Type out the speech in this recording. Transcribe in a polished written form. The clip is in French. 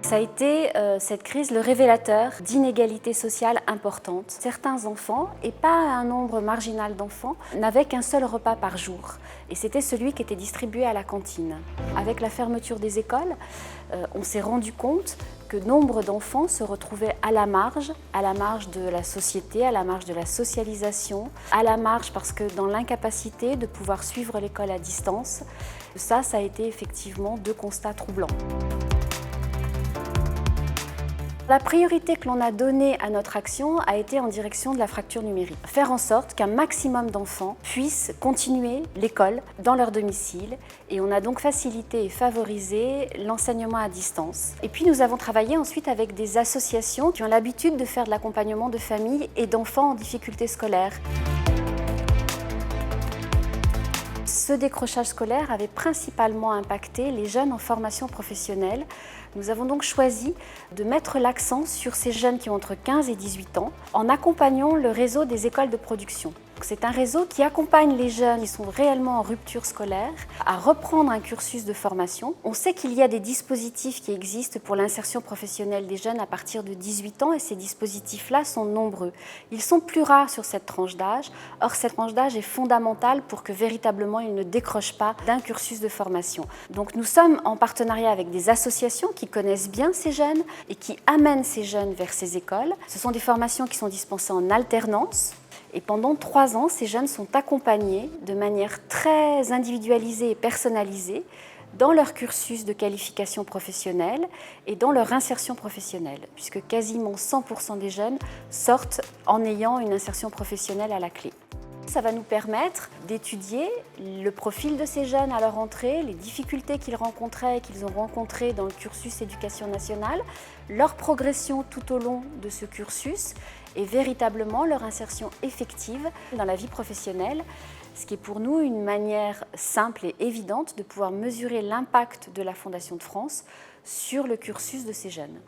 Ça a été, cette crise, le révélateur d'inégalités sociales importantes. Certains enfants, et pas un nombre marginal d'enfants, n'avaient qu'un seul repas par jour. Et c'était celui qui était distribué à la cantine. Avec la fermeture des écoles, on s'est rendu compte que nombre d'enfants se retrouvaient à la marge de la société, à la marge de la socialisation, à la marge parce que dans l'incapacité de pouvoir suivre l'école à distance. Ça a été effectivement deux constats troublants. La priorité que l'on a donnée à notre action a été en direction de la fracture numérique. Faire en sorte qu'un maximum d'enfants puissent continuer l'école dans leur domicile et on a donc facilité et favorisé l'enseignement à distance. Et puis nous avons travaillé ensuite avec des associations qui ont l'habitude de faire de l'accompagnement de familles et d'enfants en difficulté scolaire. Ce décrochage scolaire avait principalement impacté les jeunes en formation professionnelle. Nous avons donc choisi de mettre l'accent sur ces jeunes qui ont entre 15 et 18 ans en accompagnant le réseau des écoles de production. C'est un réseau qui accompagne les jeunes qui sont réellement en rupture scolaire à reprendre un cursus de formation. On sait qu'il y a des dispositifs qui existent pour l'insertion professionnelle des jeunes à partir de 18 ans et ces dispositifs-là sont nombreux. Ils sont plus rares sur cette tranche d'âge. Or, cette tranche d'âge est fondamentale pour que véritablement ils ne décrochent pas d'un cursus de formation. Donc nous sommes en partenariat avec des associations qui connaissent bien ces jeunes et qui amènent ces jeunes vers ces écoles. Ce sont des formations qui sont dispensées en alternance. Et pendant 3 ans, ces jeunes sont accompagnés de manière très individualisée et personnalisée dans leur cursus de qualification professionnelle et dans leur insertion professionnelle, puisque quasiment 100% des jeunes sortent en ayant une insertion professionnelle à la clé. Ça va nous permettre d'étudier le profil de ces jeunes à leur entrée, les difficultés qu'ils rencontraient et qu'ils ont rencontrées dans le cursus éducation nationale, leur progression tout au long de ce cursus et véritablement leur insertion effective dans la vie professionnelle, ce qui est pour nous une manière simple et évidente de pouvoir mesurer l'impact de la Fondation de France sur le cursus de ces jeunes.